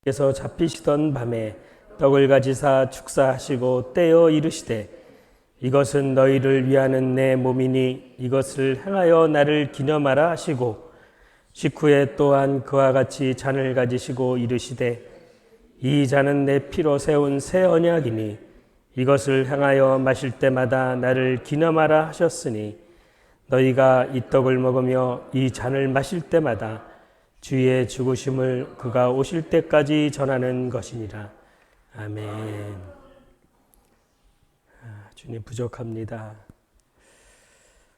께서 잡히시던 밤에 떡을 가지사 축사하시고 떼어 이르시되 이것은 너희를 위하는 내 몸이니 이것을 행하여 나를 기념하라 하시고 식후에 또한 그와 같이 잔을 가지시고 이르시되 이 잔은 내 피로 세운 새 언약이니 이것을 행하여 마실 때마다 나를 기념하라 하셨으니 너희가 이 떡을 먹으며 이 잔을 마실 때마다 주의 죽으심을 그가 오실 때까지 전하는 것이니라. 아멘. 주님 부족합니다.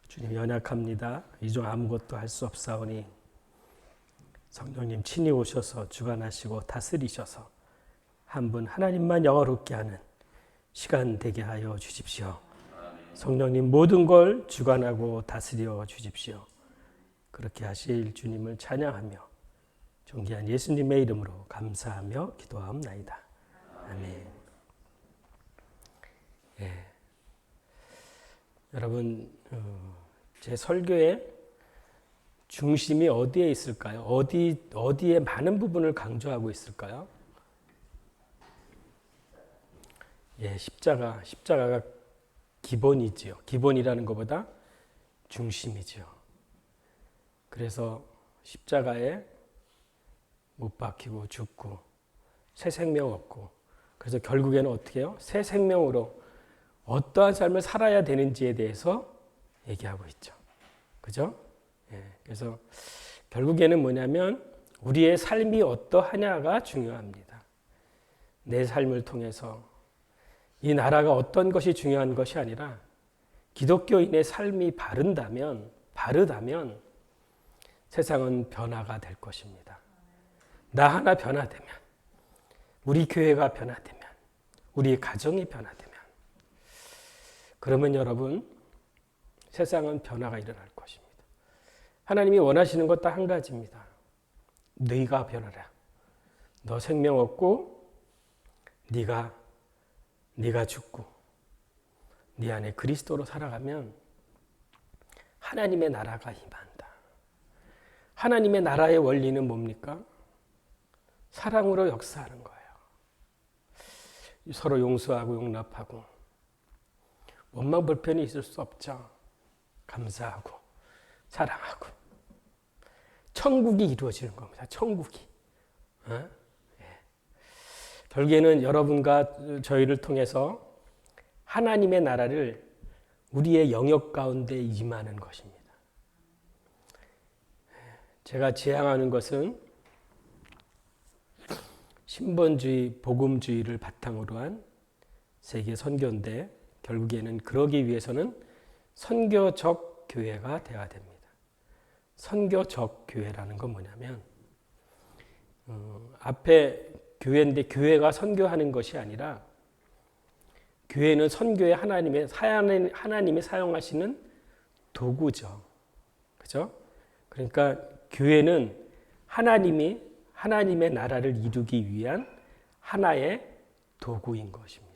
주님 연약합니다. 이 중 아무것도 할 수 없사오니 성령님 친히 오셔서 주관하시고 다스리셔서 한 분 하나님만 영화롭게 하는 시간 되게 하여 주십시오. 성령님 모든 걸 주관하고 다스려 주십시오. 그렇게 하실 주님을 찬양하며 존귀한 예수님의 이름으로 감사하며 기도하옵나이다. 아멘. 예. 여러분, 제 설교의 중심이 어디에 있을까요? 어디에 많은 부분을 강조하고 있을까요? 예, 십자가가 기본이지요. 기본이라는 것보다 중심이지요. 그래서 십자가에 못 박히고 죽고 새 생명 얻고 그래서 결국에는 어떻게 해요? 새 생명으로 어떠한 삶을 살아야 되는지에 대해서 얘기하고 있죠. 그죠? 예, 그래서 결국에는 뭐냐면 우리의 삶이 어떠하냐가 중요합니다. 내 삶을 통해서 이 나라가 어떤 것이 중요한 것이 아니라 기독교인의 삶이 바르다면 세상은 변화가 될 것입니다. 나 하나 변화되면, 우리 교회가 변화되면, 우리 가정이 변화되면, 그러면 여러분, 세상은 변화가 일어날 것입니다. 하나님이 원하시는 것 딱 한 가지입니다. 네가 변하라. 너 생명 얻고, 네가 죽고, 네 안에 그리스도로 살아가면 하나님의 나라가 임한다. 하나님의 나라의 원리는 뭡니까? 사랑으로 역사하는 거예요. 서로 용서하고 용납하고 원망 불편이 있을 수 없죠. 감사하고 사랑하고 천국이 이루어지는 겁니다. 천국이. 결국에는 여러분과 저희를 통해서 하나님의 나라를 우리의 영역 가운데 임하는 것입니다. 제가 지향하는 것은 신본주의, 복음주의를 바탕으로 한 세계 선교인데 결국에는 그러기 위해서는 선교적 교회가 되어야 됩니다. 선교적 교회라는 건 뭐냐면 앞에 교회인데 교회가 선교하는 것이 아니라 교회는 선교에 하나님이 사용하시는 도구죠. 그죠? 그러니까 교회는 하나님의 나라를 이루기 위한 하나의 도구인 것입니다.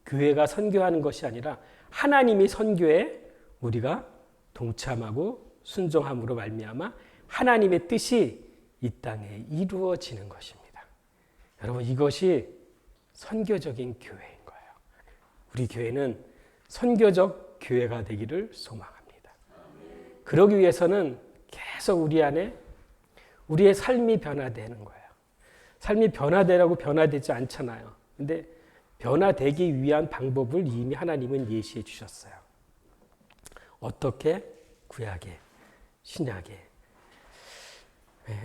교회가 선교하는 것이 아니라 하나님이 선교에 우리가 동참하고 순종함으로 말미암아 하나님의 뜻이 이 땅에 이루어지는 것입니다. 여러분 이것이 선교적인 교회인 거예요. 우리 교회는 선교적 교회가 되기를 소망합니다. 그러기 위해서는 계속 우리 안에 우리의 삶이 변화되는 거예요. 삶이 변화되라고 변화되지 않잖아요. 근데 변화되기 위한 방법을 이미 하나님은 예시해 주셨어요. 어떻게? 구약에, 신약에.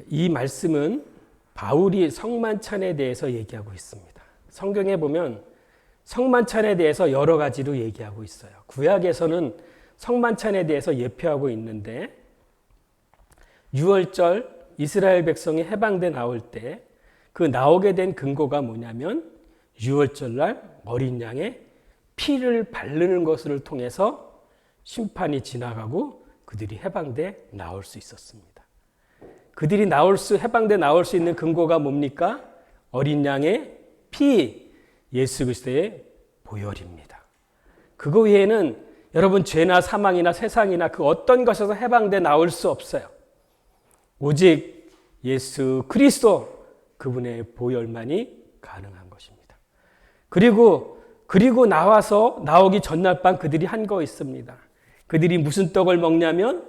이 말씀은 바울이 성만찬에 대해서 얘기하고 있습니다. 성경에 보면 성만찬에 대해서 여러 가지로 얘기하고 있어요. 구약에서는 성만찬에 대해서 예표하고 있는데 유월절 이스라엘 백성이 해방돼 나올 때 그 나오게 된 근거가 뭐냐면 유월절날 어린 양의 피를 바르는 것을 통해서 심판이 지나가고 그들이 해방돼 나올 수 있었습니다. 그들이 해방돼 나올 수 있는 근거가 뭡니까? 어린 양의 피, 예수 그리스도의 보혈입니다. 그거 외에는 여러분 죄나 사망이나 세상이나 그 어떤 것에서 해방돼 나올 수 없어요. 오직 예수 그리스도 그분의 보혈만이 가능한 것입니다. 그리고 나오기 전날 밤 그들이 한 거 있습니다. 그들이 무슨 떡을 먹냐면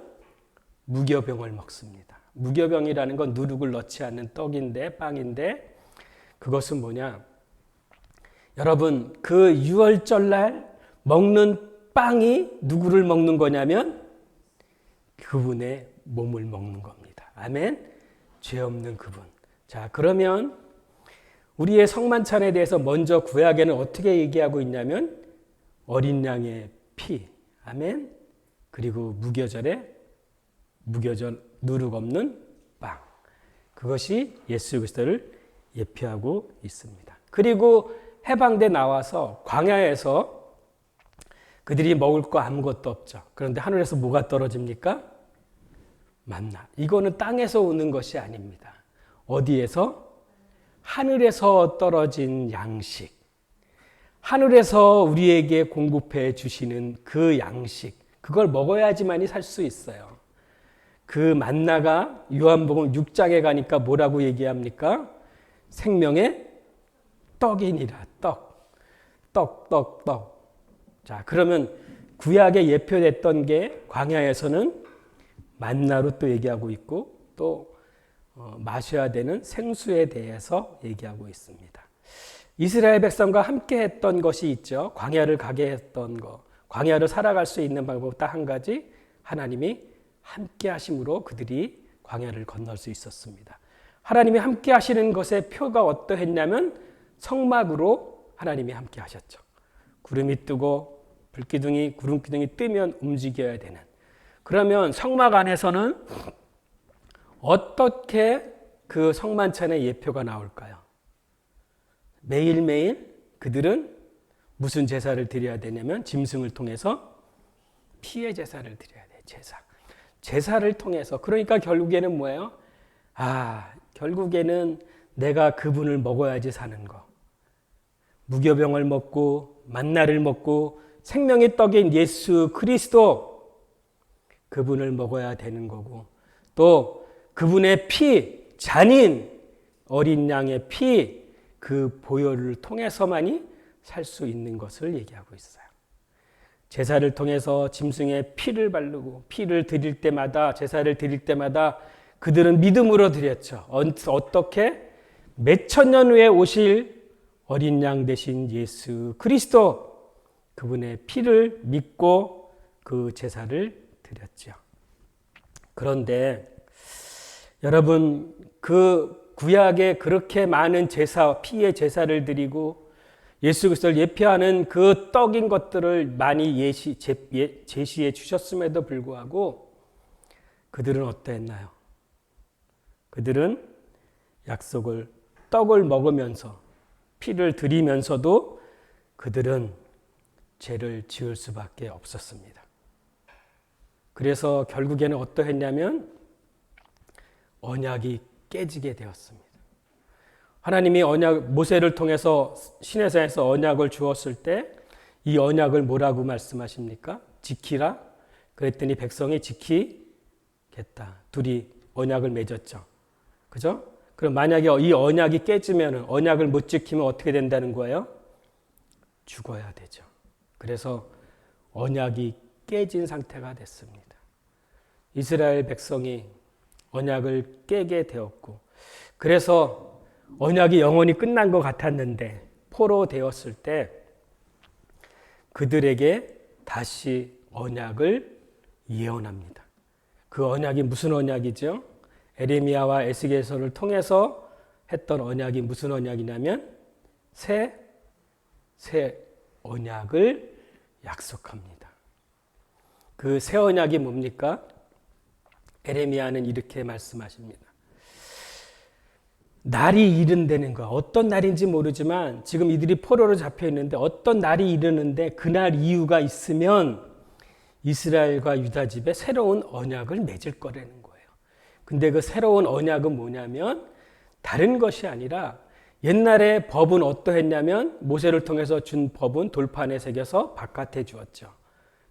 무교병을 먹습니다. 무교병이라는 건 누룩을 넣지 않는 떡인데, 빵인데, 그것은 뭐냐? 여러분, 그 유월절날 먹는 빵이 누구를 먹는 거냐면 그분의 몸을 먹는 겁니다. 아멘? 죄 없는 그분. 자, 그러면 우리의 성만찬에 대해서 먼저 구약에는 어떻게 얘기하고 있냐면 어린 양의 피, 아멘? 그리고 무교절 누룩 없는 빵. 그것이 예수 그리스도를 예표하고 있습니다. 그리고 해방돼 나와서 광야에서 그들이 먹을 거 아무것도 없죠. 그런데 하늘에서 뭐가 떨어집니까? 만나. 이거는 땅에서 오는 것이 아닙니다. 어디에서? 하늘에서 떨어진 양식. 하늘에서 우리에게 공급해 주시는 그 양식. 그걸 먹어야지만이 살 수 있어요. 그 만나가 요한복음 6장에 가니까 뭐라고 얘기합니까? 생명의 떡이니라. 떡. 자, 그러면 구약에 예표됐던 게 광야에서는 만나로 또 얘기하고 있고 또 마셔야 되는 생수에 대해서 얘기하고 있습니다. 이스라엘 백성과 함께 했던 것이 있죠. 광야를 가게 했던 거. 광야를 살아갈 수 있는 방법 딱 한 가지. 하나님이 함께 하심으로 그들이 광야를 건널 수 있었습니다. 하나님이 함께 하시는 것의 표가 어떠했냐면 성막으로 하나님이 함께 하셨죠. 구름이 뜨고 구름 기둥이 뜨면 움직여야 되는. 그러면 성막 안에서는 어떻게 그 성만찬의 예표가 나올까요? 매일매일 그들은 무슨 제사를 드려야 되냐면 짐승을 통해서 피의 제사를 드려야 돼요. 제사를 통해서. 그러니까 결국에는 뭐예요? 결국에는 내가 그분을 먹어야지 사는 거. 무교병을 먹고 만나를 먹고 생명의 떡인 예수 그리스도 그분을 먹어야 되는 거고 또 그분의 피, 잔인 어린 양의 피, 그 보혈을 통해서만이 살 수 있는 것을 얘기하고 있어요. 제사를 통해서 짐승의 피를 바르고 피를 드릴 때마다 제사를 드릴 때마다 그들은 믿음으로 드렸죠. 어떻게? 몇천 년 후에 오실 어린 양 되신 예수 그리스도 그분의 피를 믿고 그 제사를 드렸죠. 그런데 여러분 그 구약에 그렇게 많은 제사, 피의 제사를 드리고 예수 그리스도를 예표하는 그 떡인 것들을 많이 제시해 주셨음에도 불구하고 그들은 어떠했나요? 그들은 떡을 먹으면서 피를 드리면서도 그들은 죄를 지을 수밖에 없었습니다. 그래서 결국에는 어떠했냐면 언약이 깨지게 되었습니다. 하나님이 모세를 통해서 시내산에서 언약을 주었을 때 이 언약을 뭐라고 말씀하십니까? 지키라. 그랬더니 백성이 지키겠다. 둘이 언약을 맺었죠. 그죠? 그럼 만약에 이 언약이 깨지면 언약을 못 지키면 어떻게 된다는 거예요? 죽어야 되죠. 그래서 언약이 깨진 상태가 됐습니다. 이스라엘 백성이 언약을 깨게 되었고 그래서 언약이 영원히 끝난 것 같았는데 포로되었을 때 그들에게 다시 언약을 예언합니다. 그 언약이 무슨 언약이죠? 에레미야와 에스겔서를 통해서 했던 언약이 무슨 언약이냐면 새 언약을 약속합니다. 그 새 언약이 뭡니까? 에레미야는 이렇게 말씀하십니다. 날이 이른다는 거. 어떤 날인지 모르지만 지금 이들이 포로로 잡혀 있는데 어떤 날이 이르는데 그날 이유가 있으면 이스라엘과 유다 집에 새로운 언약을 맺을 거라는 거예요. 근데 그 새로운 언약은 뭐냐면 다른 것이 아니라 옛날에 법은 어떠했냐면 모세를 통해서 준 법은 돌판에 새겨서 바깥에 주었죠.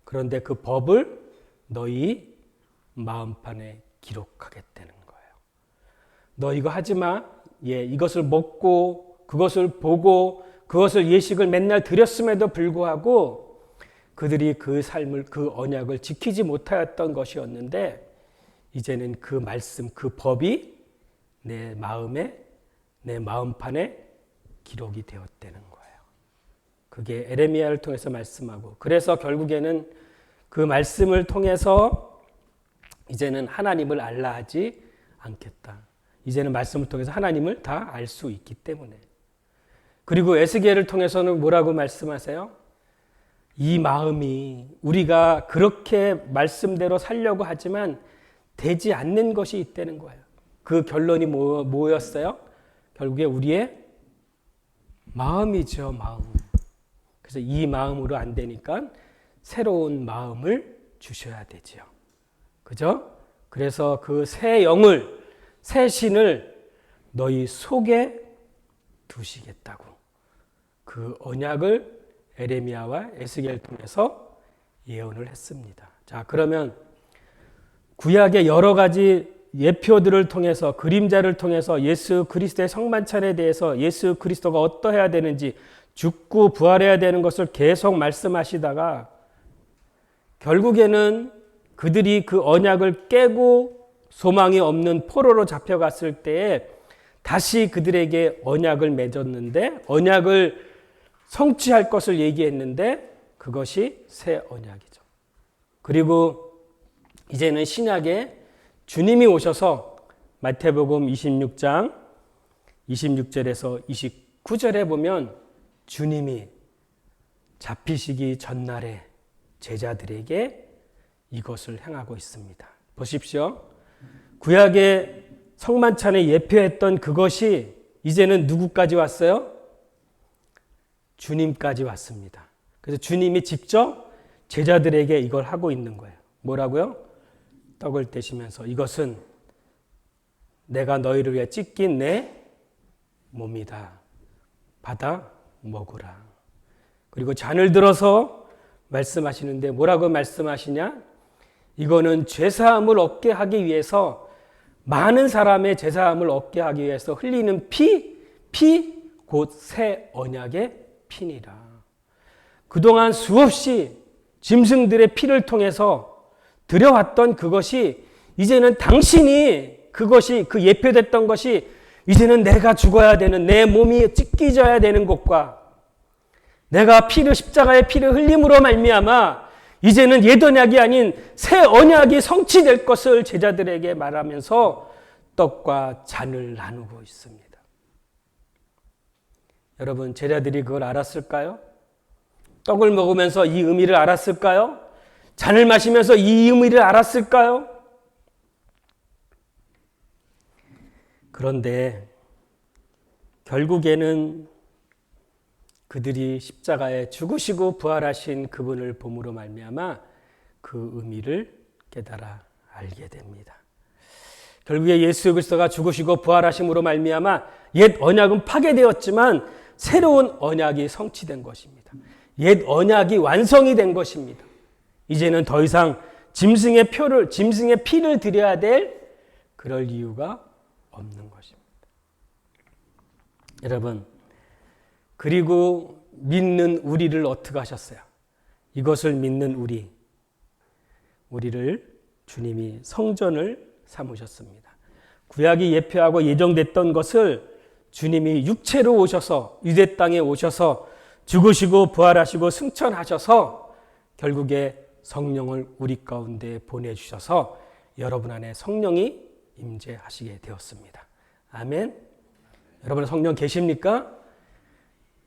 그런데 그 법을 너희 마음판에 기록하겠다는 거예요. 너 이거 하지 마. 이것을 먹고 그것을 보고 그것을 예식을 맨날 드렸음에도 불구하고 그들이 그 삶을, 그 언약을 지키지 못하였던 것이었는데 이제는 그 말씀, 그 법이 내 마음에, 내 마음판에 기록이 되었다는 거예요. 그게 에레미야를 통해서 말씀하고, 그래서 결국에는 그 말씀을 통해서 이제는 하나님을 알라 하지 않겠다. 이제는 말씀을 통해서 하나님을 다 알 수 있기 때문에. 그리고 에스겔을 통해서는 뭐라고 말씀하세요? 이 마음이 우리가 그렇게 말씀대로 살려고 하지만 되지 않는 것이 있다는 거예요. 그 결론이 뭐였어요? 결국에 우리의 마음이죠, 마음. 그래서 이 마음으로 안 되니까 새로운 마음을 주셔야 되죠. 그죠? 그래서 그 새 영을, 새 신을 너희 속에 두시겠다고. 그 언약을 에레미야와 에스겔을 통해서 예언을 했습니다. 자, 그러면 구약의 여러 가지 예표들을 통해서, 그림자를 통해서 예수 그리스도의 성만찬에 대해서 예수 그리스도가 어떠해야 되는지, 죽고 부활해야 되는 것을 계속 말씀하시다가 결국에는 그들이 그 언약을 깨고 소망이 없는 포로로 잡혀갔을 때에 다시 그들에게 언약을 맺었는데, 언약을 성취할 것을 얘기했는데 그것이 새 언약이죠. 그리고 이제는 신약에 주님이 오셔서 마태복음 26장 26절에서 29절에 보면 주님이 잡히시기 전날에 제자들에게 이것을 행하고 있습니다. 보십시오. 구약의 성만찬에 예표했던 그것이 이제는 누구까지 왔어요? 주님까지 왔습니다. 그래서 주님이 직접 제자들에게 이걸 하고 있는 거예요. 뭐라고요? 떡을 떼시면서 이것은 내가 너희를 위해 찢긴 내 몸이다. 받아 먹으라. 그리고 잔을 들어서 말씀하시는데 뭐라고 말씀하시냐? 이거는 죄사함을 얻게 하기 위해서, 많은 사람의 죄사함을 얻게 하기 위해서 흘리는 피 곧 새 언약의 피니라. 그동안 수없이 짐승들의 피를 통해서 드려왔던 그것이 이제는 당신이, 그것이 그 예표됐던 것이 이제는 내가 죽어야 되는, 내 몸이 찢겨져야 되는 것과 내가 십자가의 피를 흘림으로 말미암아 이제는 옛 언약이 아닌 새 언약이 성취될 것을 제자들에게 말하면서 떡과 잔을 나누고 있습니다. 여러분, 제자들이 그걸 알았을까요? 떡을 먹으면서 이 의미를 알았을까요? 잔을 마시면서 이 의미를 알았을까요? 그런데 결국에는 그들이 십자가에 죽으시고 부활하신 그분을 봄으로 말미암아 그 의미를 깨달아 알게 됩니다. 결국에 예수 그리스도가 죽으시고 부활하심으로 말미암아 옛 언약은 파괴되었지만 새로운 언약이 성취된 것입니다. 옛 언약이 완성이 된 것입니다. 이제는 더 이상 짐승의 피를 드려야 될 그럴 이유가 없는 것입니다. 여러분, 그리고 믿는 우리를 어떻게 하셨어요? 이것을 믿는 우리를 주님이 성전을 삼으셨습니다. 구약이 예표하고 예정됐던 것을 주님이 육체로 오셔서, 유대 땅에 오셔서 죽으시고 부활하시고 승천하셔서 결국에 성령을 우리 가운데 보내주셔서 여러분 안에 성령이 임재하시게 되었습니다. 아멘. 여러분 성령 계십니까?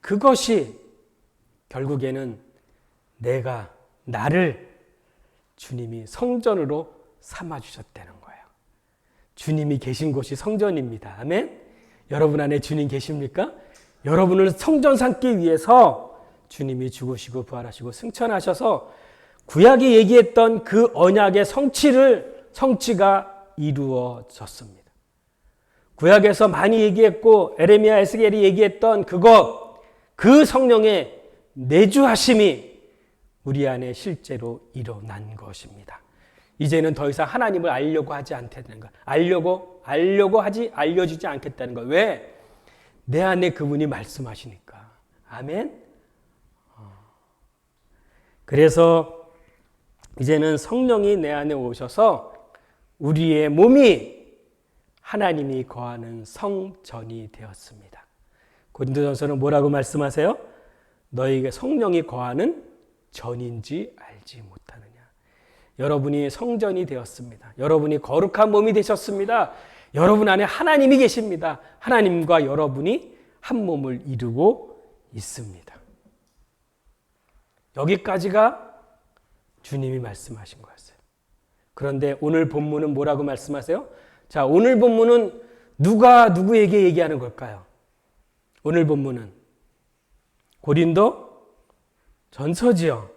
그것이 결국에는 나를 주님이 성전으로 삼아주셨다는 거예요. 주님이 계신 곳이 성전입니다. 아멘. 여러분 안에 주님 계십니까? 여러분을 성전 삼기 위해서 주님이 죽으시고 부활하시고 승천하셔서 구약이 얘기했던 그 언약의 성취가 이루어졌습니다. 구약에서 많이 얘기했고 에레미야, 에스겔이 얘기했던 그 성령의 내주하심이 우리 안에 실제로 일어난 것입니다. 이제는 더 이상 하나님을 알려고 하지 않다는 것. 알려고 알려주지 않겠다는 거예요. 왜? 내 안에 그분이 말씀하시니까. 아멘? 그래서 이제는 성령이 내 안에 오셔서 우리의 몸이 하나님이 거하는 성전이 되었습니다. 고린도전서는 뭐라고 말씀하세요? 너에게 성령이 거하는 전인지 알지 못하느냐. 여러분이 성전이 되었습니다. 여러분이 거룩한 몸이 되셨습니다. 여러분 안에 하나님이 계십니다. 하나님과 여러분이 한 몸을 이루고 있습니다. 여기까지가 주님이 말씀하신 거였어요. 그런데 오늘 본문은 뭐라고 말씀하세요? 자, 오늘 본문은 누가 누구에게 얘기하는 걸까요? 오늘 본문은 고린도 전서지요.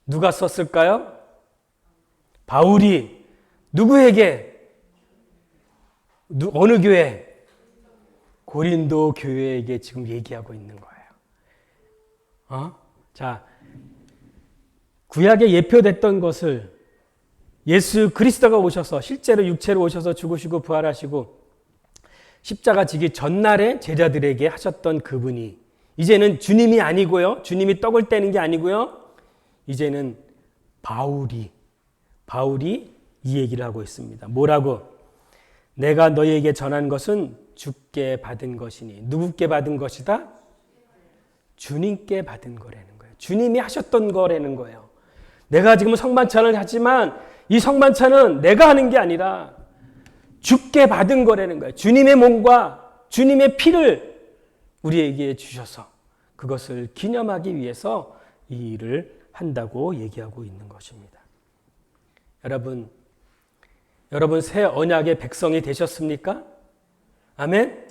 누가 썼을까요? 바울이 누구에게? 어느 교회? 고린도 교회에게 지금 얘기하고 있는 거예요. 자, 구약에 예표됐던 것을 예수 그리스도가 오셔서 실제로 육체로 오셔서 죽으시고 부활하시고 십자가 지기 전날에 제자들에게 하셨던 그분이 이제는 주님이 아니고요. 주님이 떡을 떼는 게 아니고요. 이제는 바울이 이 얘기를 하고 있습니다. 뭐라고? 내가 너희에게 전한 것은 주께 받은 것이니. 누구께 받은 것이다? 주님께 받은 거라는 거예요. 주님이 하셨던 거라는 거예요. 내가 지금 성만찬을 하지만 이 성만찬은 내가 하는 게 아니라 주께 받은 거라는 거예요. 주님의 몸과 주님의 피를 우리에게 주셔서 그것을 기념하기 위해서 이 일을 한다고 얘기하고 있는 것입니다. 여러분 새 언약의 백성이 되셨습니까? 아멘?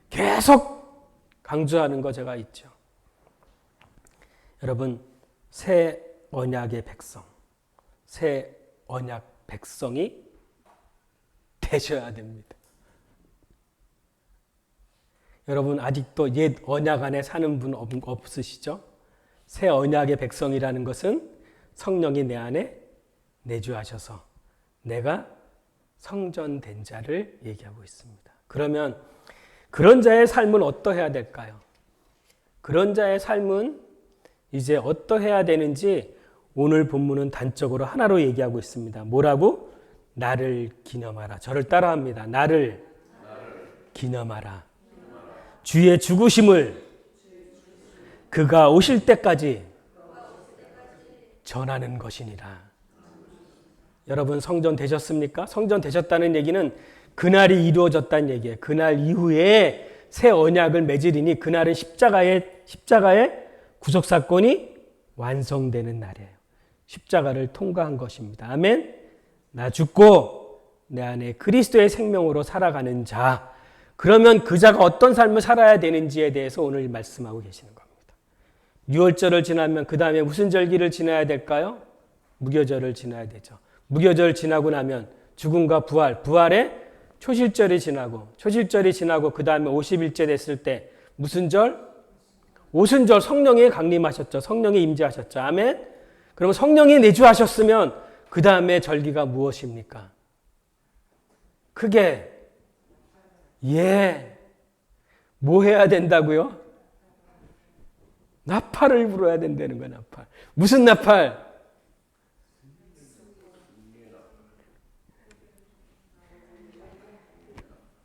계속 강조하는 거 제가 있죠. 여러분 새 언약의 백성, 새 언약 백성이 되셔야 됩니다. 여러분 아직도 옛 언약 안에 사는 분 없으시죠? 새 언약의 백성이라는 것은 성령이 내 안에 내주하셔서 내가 성전된 자를 얘기하고 있습니다. 그러면 그런 자의 삶은 어떠해야 될까요? 그런 자의 삶은 이제 어떠해야 되는지 오늘 본문은 단적으로 하나로 얘기하고 있습니다. 뭐라고? 나를 기념하라. 저를 따라합니다. 나를 기념하라. 주의 죽으심을 그가 오실 때까지 전하는 것이니라. 여러분 성전 되셨습니까? 성전 되셨다는 얘기는 그날이 이루어졌다는 얘기예요. 그날 이후에 새 언약을 맺으리니 그날은 십자가의 구속사건이 완성되는 날이에요. 십자가를 통과한 것입니다. 아멘? 나 죽고 내 안에 그리스도의 생명으로 살아가는 자. 그러면 그 자가 어떤 삶을 살아야 되는지에 대해서 오늘 말씀하고 계시는 겁니다. 유월절을 지나면 그 다음에 무슨 절기를 지나야 될까요? 무교절을 지나야 되죠. 무교절 지나고 나면 죽음과 부활의 초실절이 지나고 그 다음에 50일째 됐을 때 무슨 절? 오순절. 성령이 강림하셨죠. 성령이 임재하셨죠. 아멘? 그러면 성령이 내주하셨으면 그 다음에 절기가 무엇입니까? 크게 뭐 해야 된다고요? 나팔을 불어야 된다는 거야. 나팔. 무슨 나팔?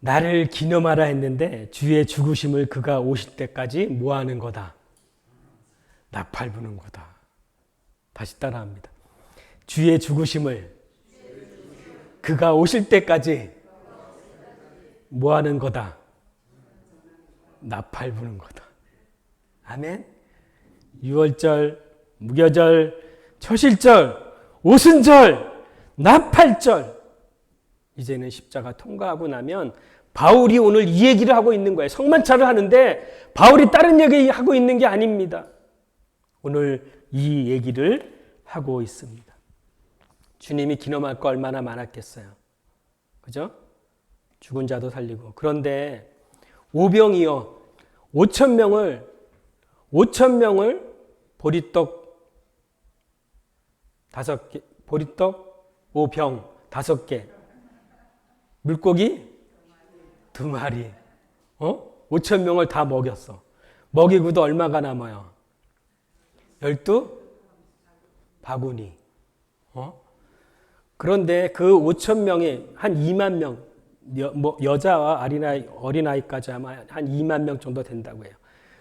나를 기념하라 했는데 주의 죽으심을 그가 오실 때까지 뭐 하는 거다? 나팔 부는 거다. 다시 따라합니다. 주의 죽으심을 그가 오실 때까지 뭐 하는 거다? 나팔 부는 거다. 아멘? 유월절, 무교절, 초실절, 오순절, 나팔절. 이제는 십자가 통과하고 나면 바울이 오늘 이 얘기를 하고 있는 거예요. 성만찬을 하는데 바울이 다른 얘기 하고 있는 게 아닙니다. 오늘 이 얘기를 하고 있습니다. 주님이 기념할 거 얼마나 많았겠어요. 그죠? 죽은 자도 살리고. 그런데 오병이어 5,000명을 보리떡 5개, 보리떡 5병 5개, 물고기 2마리. 5천 명을 다 먹였어. 먹이고도 얼마가 남아요? 12바구니. 그런데 그 5천 명이 한 2만 명, 여자와 어린아이까지 아마 한 2만 명 정도 된다고 해요.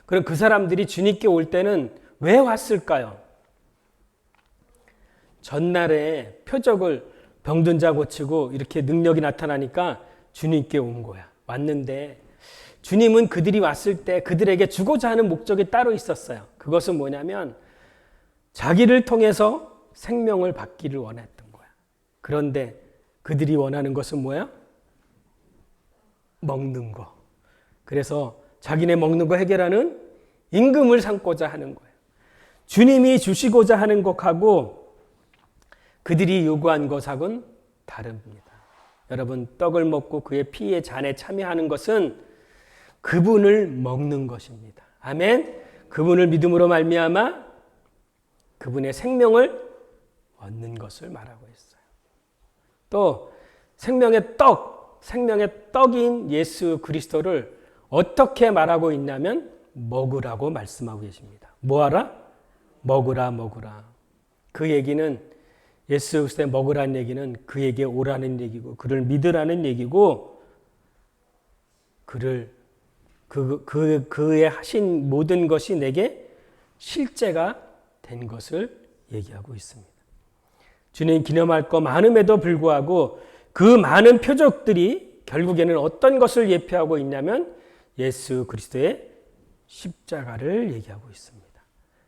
그럼 그 사람들이 주님께 올 때는 왜 왔을까요? 전날에 표적을 병든 자 고치고 이렇게 능력이 나타나니까 주님께 온 거야. 왔는데 주님은 그들이 왔을 때 그들에게 주고자 하는 목적이 따로 있었어요. 그것은 뭐냐면 자기를 통해서 생명을 받기를 원했던 거야. 그런데 그들이 원하는 것은 뭐야? 먹는 거. 그래서 자기네 먹는 거 해결하는 임금을 삼고자 하는 거예요. 주님이 주시고자 하는 것하고 그들이 요구한 것하고는 다릅니다. 여러분, 떡을 먹고 그의 피의 잔에 참여하는 것은 그분을 먹는 것입니다. 아멘. 그분을 믿음으로 말미암아 그분의 생명을 얻는 것을 말하고 있어요. 또 생명의 떡인 예수 그리스도를 어떻게 말하고 있냐면 먹으라고 말씀하고 계십니다. 뭐하라? 먹으라. 그 얘기는 예수 그리스도의 먹으라는 얘기는 그에게 오라는 얘기고 그를 믿으라는 얘기고 그의 하신 모든 것이 내게 실제가 된 것을 얘기하고 있습니다. 주님 기념할 거 많음에도 불구하고 그 많은 표적들이 결국에는 어떤 것을 예표하고 있냐면 예수 그리스도의 십자가를 얘기하고 있습니다.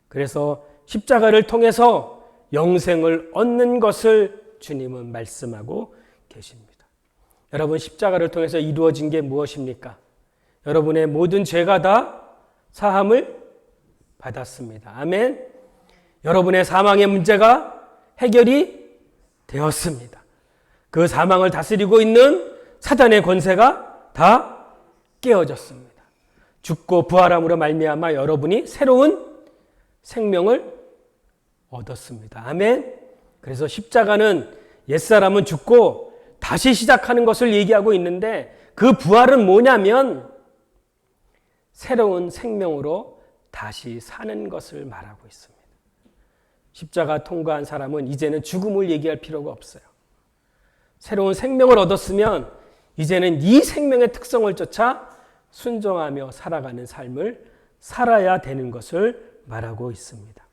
그래서 십자가를 통해서 영생을 얻는 것을 주님은 말씀하고 계십니다. 여러분, 십자가를 통해서 이루어진 게 무엇입니까? 여러분의 모든 죄가 다 사함을 받았습니다. 아멘. 여러분의 사망의 문제가 해결이 되었습니다. 그 사망을 다스리고 있는 사단의 권세가 다 깨어졌습니다. 죽고 부활함으로 말미암아 여러분이 새로운 생명을 얻었습니다. 아멘. 그래서 십자가는 옛사람은 죽고 다시 시작하는 것을 얘기하고 있는데 그 부활은 뭐냐면 새로운 생명으로 다시 사는 것을 말하고 있습니다. 십자가 통과한 사람은 이제는 죽음을 얘기할 필요가 없어요. 새로운 생명을 얻었으면 이제는 이 생명의 특성을 쫓아 순종하며 살아가는 삶을 살아야 되는 것을 말하고 있습니다.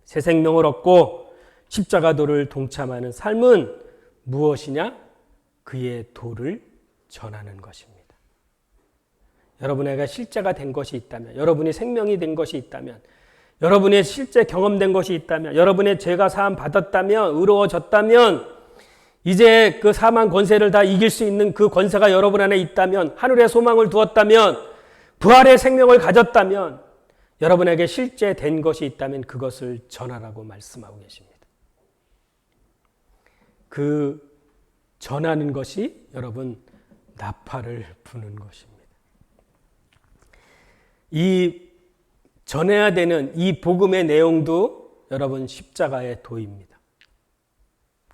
새 생명을 얻고 십자가도를 동참하는 삶은 무엇이냐? 그의 도를 전하는 것입니다. 여러분에게 실제가 된 것이 있다면, 여러분이 생명이 된 것이 있다면, 여러분의 실제 경험된 것이 있다면, 여러분의 죄가 사함 받았다면, 의로워졌다면, 이제 그 사망 권세를 다 이길 수 있는 그 권세가 여러분 안에 있다면, 하늘의 소망을 두었다면, 부활의 생명을 가졌다면, 여러분에게 실제 된 것이 있다면 그것을 전하라고 말씀하고 계십니다. 그 전하는 것이 여러분 나팔을 부는 것입니다. 이 전해야 되는 이 복음의 내용도 여러분 십자가의 도입니다.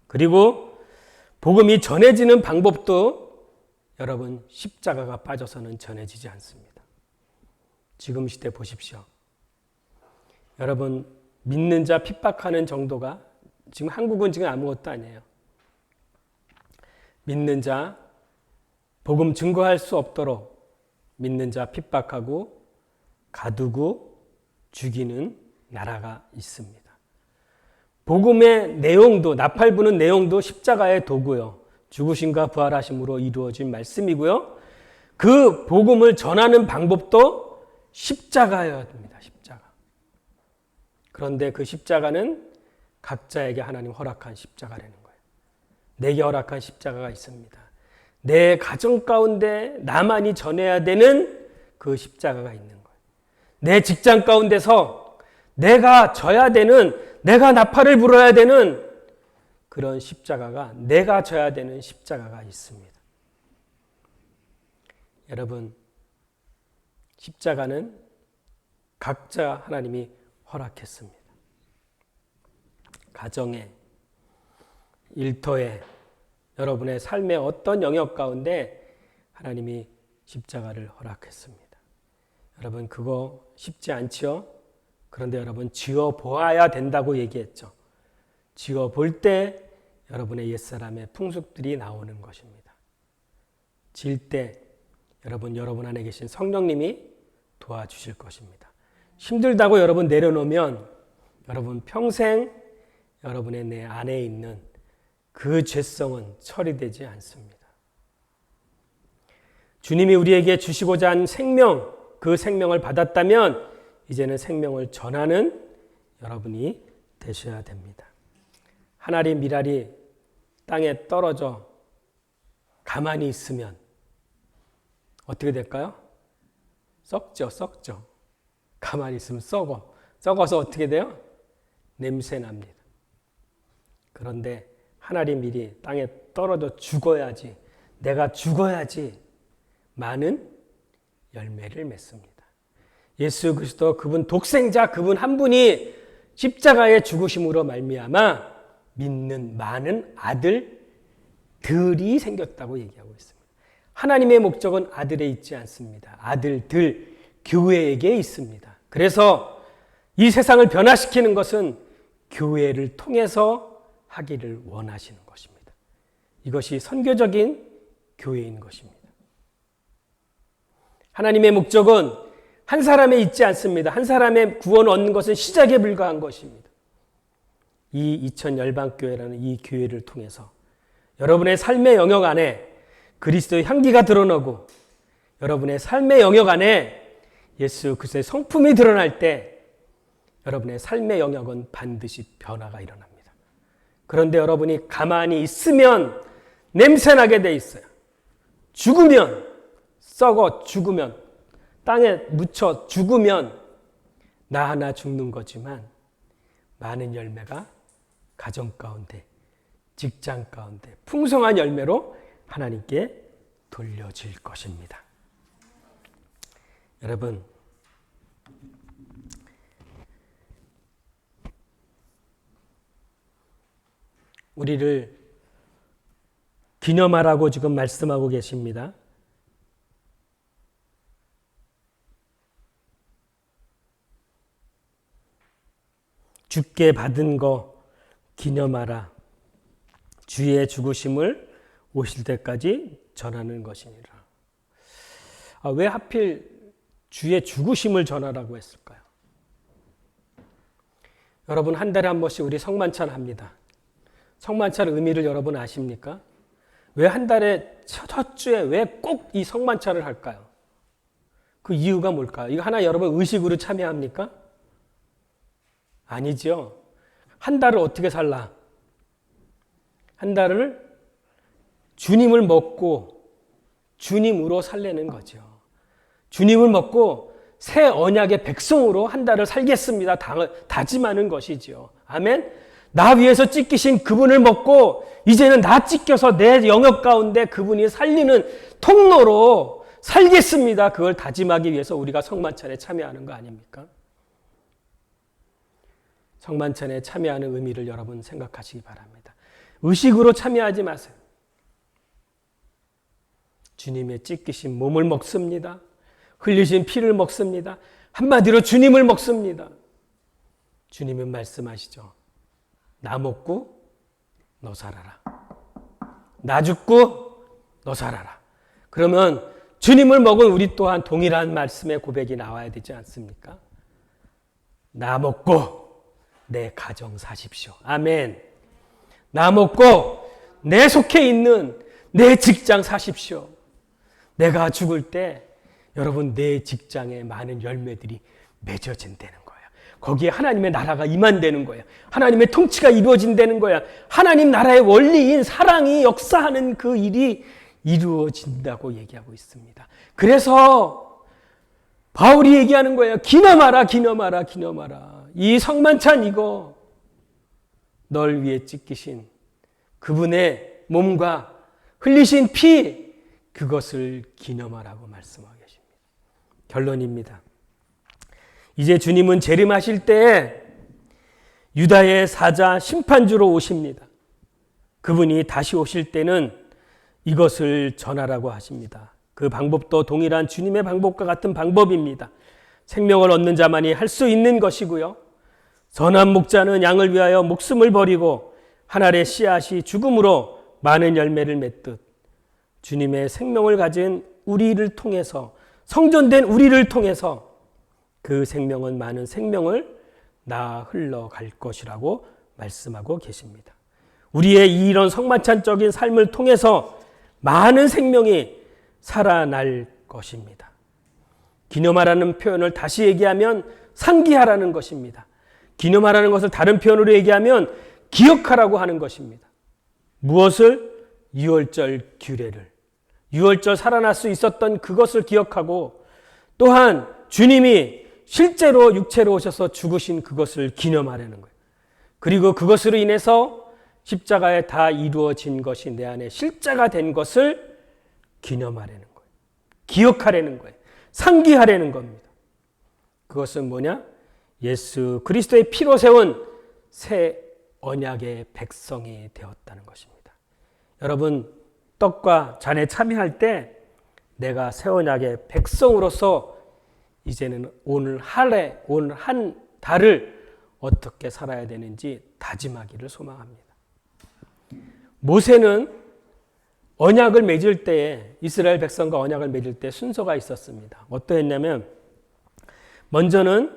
그리고 복음이 전해지는 방법도 여러분 십자가가 빠져서는 전해지지 않습니다. 지금 시대 보십시오. 여러분 믿는 자 핍박하는 정도가 지금 한국은 지금 아무것도 아니에요. 믿는 자 복음 증거할 수 없도록 믿는 자 핍박하고 가두고 죽이는 나라가 있습니다. 복음의 내용도 나팔 부는 내용도 십자가의 도고요. 죽으심과 부활하심으로 이루어진 말씀이고요. 그 복음을 전하는 방법도 십자가여야 됩니다. 십자가. 그런데 그 십자가는 각자에게 하나님 허락한 십자가라는 거예요. 내게 허락한 십자가가 있습니다. 내 가정 가운데 나만이 전해야 되는 그 십자가가 있는 거예요. 내 직장 가운데서 내가 져야 되는, 내가 나팔을 불어야 되는 그런 십자가가, 내가 져야 되는 십자가가 있습니다. 여러분, 십자가는 각자 하나님이 허락했습니다. 가정에, 일터에, 여러분의 삶의 어떤 영역 가운데 하나님이 십자가를 허락했습니다. 여러분 그거 쉽지 않지요? 그런데 여러분 지어 보아야 된다고 얘기했죠. 지어 볼 때 여러분의 옛사람의 풍습들이 나오는 것입니다. 질 때 여러분 안에 계신 성령님이 도와주실 것입니다. 힘들다고 여러분 내려놓으면 여러분 평생 여러분의 내 안에 있는 그 죄성은 처리되지 않습니다. 주님이 우리에게 주시고자 한 생명, 그 생명을 받았다면 이제는 생명을 전하는 여러분이 되셔야 됩니다. 한 알이 밀알이 땅에 떨어져 가만히 있으면 어떻게 될까요? 썩죠. 가만히 있으면 썩어서 어떻게 돼요? 냄새 납니다. 그런데 한 알이 밀이 땅에 떨어져 죽어야지, 내가 죽어야지 많은 열매를 맺습니다. 예수 그리스도 그분 독생자 그분 한 분이 십자가의 죽으심으로 말미암아 믿는 많은 아들들이 생겼다고 얘기하고 있습니다. 하나님의 목적은 아들에 있지 않습니다. 아들들, 교회에게 있습니다. 그래서 이 세상을 변화시키는 것은 교회를 통해서 하기를 원하시는 것입니다. 이것이 선교적인 교회인 것입니다. 하나님의 목적은 한 사람에 있지 않습니다. 한 사람의 구원을 얻는 것은 시작에 불과한 것입니다. 이 이천 열방교회라는 이 교회를 통해서 여러분의 삶의 영역 안에 그리스도의 향기가 드러나고 여러분의 삶의 영역 안에 예수 그리스도의 성품이 드러날 때 여러분의 삶의 영역은 반드시 변화가 일어납니다. 그런데 여러분이 가만히 있으면 냄새나게 돼 있어요. 죽으면 썩어 죽으면 땅에 묻혀 죽으면 나 하나 죽는 거지만 많은 열매가 가정 가운데 직장 가운데 풍성한 열매로 하나님께 돌려질 것입니다. 여러분 우리를 기념하라고 지금 말씀하고 계십니다. 주께 받은 거 기념하라. 주의 죽으심을 오실 때까지 전하는 것이니라. 왜 하필 주의 죽으심을 전하라고 했을까요? 여러분 한 달에 한 번씩 우리 성만찬 합니다. 성만찬 의미를 여러분 아십니까? 왜 한 달에 첫 주에 왜 꼭 이 성만찬을 할까요? 그 이유가 뭘까요? 이거 하나 여러분 의식으로 참여합니까? 아니죠. 한 달을 어떻게 살라? 한 달을 주님을 먹고 주님으로 살려는 거죠. 주님을 먹고 새 언약의 백성으로 한 달을 살겠습니다. 다짐하는 것이죠. 아멘. 나 위해서 찢기신 그분을 먹고 이제는 나 찢겨서 내 영역 가운데 그분이 살리는 통로로 살겠습니다. 그걸 다짐하기 위해서 우리가 성만찬에 참여하는 거 아닙니까? 성만찬에 참여하는 의미를 여러분 생각하시기 바랍니다. 의식으로 참여하지 마세요. 주님의 찢기신 몸을 먹습니다. 흘리신 피를 먹습니다. 한마디로 주님을 먹습니다. 주님은 말씀하시죠. 나 먹고 너 살아라. 나 죽고 너 살아라. 그러면 주님을 먹은 우리 또한 동일한 말씀의 고백이 나와야 되지 않습니까? 나 먹고 내 가정 사십시오. 아멘. 나 먹고 내 속해 있는 내 직장 사십시오. 내가 죽을 때 여러분 내 직장에 많은 열매들이 맺어진다는 거예요. 거기에 하나님의 나라가 임한다는 거예요. 하나님의 통치가 이루어진다는 거야. 하나님 나라의 원리인 사랑이 역사하는 그 일이 이루어진다고 얘기하고 있습니다. 그래서 바울이 얘기하는 거예요. 기념하라, 기념하라, 기념하라. 이 성만찬 이거 널 위해 찢기신 그분의 몸과 흘리신 피 그것을 기념하라고 말씀하고 계십니다. 결론입니다. 이제 주님은 재림하실 때 유다의 사자 심판주로 오십니다. 그분이 다시 오실 때는 이것을 전하라고 하십니다. 그 방법도 동일한 주님의 방법과 같은 방법입니다. 생명을 얻는 자만이 할 수 있는 것이고요. 선한 목자는 양을 위하여 목숨을 버리고 한 알의 씨앗이 죽음으로 많은 열매를 맺듯 주님의 생명을 가진 우리를 통해서, 성전된 우리를 통해서 그 생명은 많은 생명을 낳아 흘러갈 것이라고 말씀하고 계십니다. 우리의 이런 성만찬적인 삶을 통해서 많은 생명이 살아날 것입니다. 기념하라는 표현을 다시 얘기하면 상기하라는 것입니다. 기념하라는 것을 다른 표현으로 얘기하면 기억하라고 하는 것입니다. 무엇을? 유월절 규례를. 유월절 살아날 수 있었던 그것을 기억하고, 또한 주님이 실제로 육체로 오셔서 죽으신 그것을 기념하라는 거예요. 그리고 그것으로 인해서 십자가에 다 이루어진 것이 내 안에 실제가 된 것을 기념하라는 거예요. 기억하라는 거예요. 상기하라는 겁니다. 그것은 뭐냐? 예수 그리스도의 피로 세운 새 언약의 백성이 되었다는 것입니다. 여러분, 떡과 잔에 참여할 때 내가 새 언약의 백성으로서 이제는 오늘 한 달을 어떻게 살아야 되는지 다짐하기를 소망합니다. 모세는 언약을 맺을 때에, 이스라엘 백성과 언약을 맺을 때 순서가 있었습니다. 어떠했냐면, 먼저는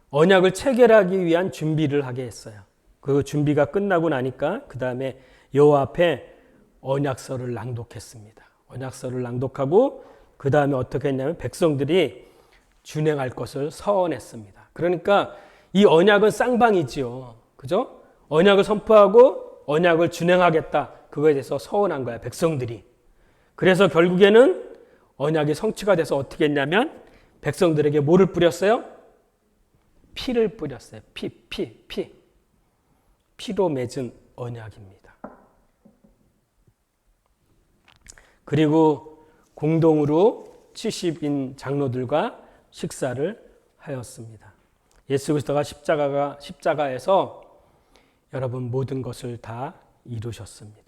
언약을 체결하기 위한 준비를 하게 했어요. 그 준비가 끝나고 나니까 그 다음에 여호와 앞에 언약서를 낭독했습니다. 언약서를 낭독하고 그 다음에 어떻게 했냐면 백성들이 준행할 것을 서원했습니다. 그러니까 이 언약은 쌍방이지요. 그죠? 언약을 선포하고 언약을 준행하겠다. 그거에 대해서 서원한 거야, 백성들이. 그래서 결국에는 언약이 성취가 돼서 어떻게 했냐면 백성들에게 뭐를 뿌렸어요? 피를 뿌렸어요. 피로 맺은 언약입니다. 그리고 공동으로 70인 장로들과 식사를 하였습니다. 예수 그리스도가 십자가에서 여러분 모든 것을 다 이루셨습니다.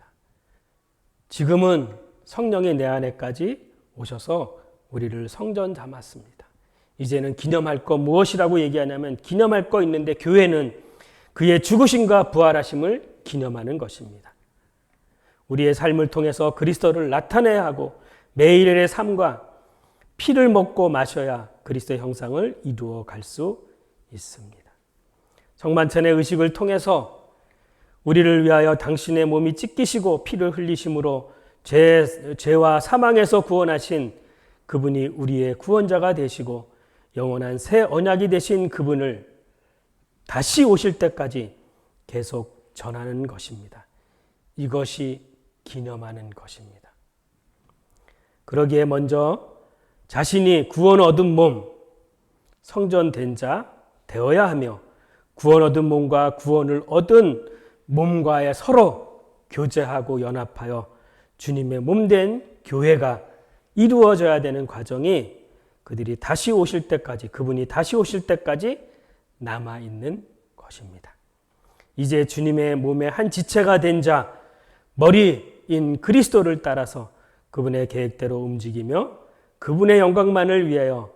지금은 성령이 내 안에까지 오셔서 우리를 성전 삼았습니다. 이제는 기념할 거 무엇이라고 얘기하냐면, 기념할 거 있는데 교회는 그의 죽으심과 부활하심을 기념하는 것입니다. 우리의 삶을 통해서 그리스도를 나타내야 하고 매일의 삶과 피를 먹고 마셔야 그리스도의 형상을 이루어 갈 수 있습니다. 성만찬의 의식을 통해서 우리를 위하여 당신의 몸이 찢기시고 피를 흘리심으로 죄와 사망에서 구원하신 그분이 우리의 구원자가 되시고 영원한 새 언약이 되신 그분을 다시 오실 때까지 계속 전하는 것입니다. 이것이 기념하는 것입니다. 그러기에 먼저 자신이 구원 얻은 몸, 성전된 자 되어야 하며, 구원 얻은 몸과 구원을 얻은 몸과의 서로 교제하고 연합하여 주님의 몸된 교회가 이루어져야 되는 과정이 그들이 다시 오실 때까지, 그분이 다시 오실 때까지 남아있는 것입니다. 이제 주님의 몸의 한 지체가 된 자, 머리인 그리스도를 따라서 그분의 계획대로 움직이며 그분의 영광만을 위하여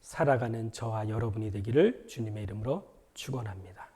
살아가는 저와 여러분이 되기를 주님의 이름으로 축원합니다.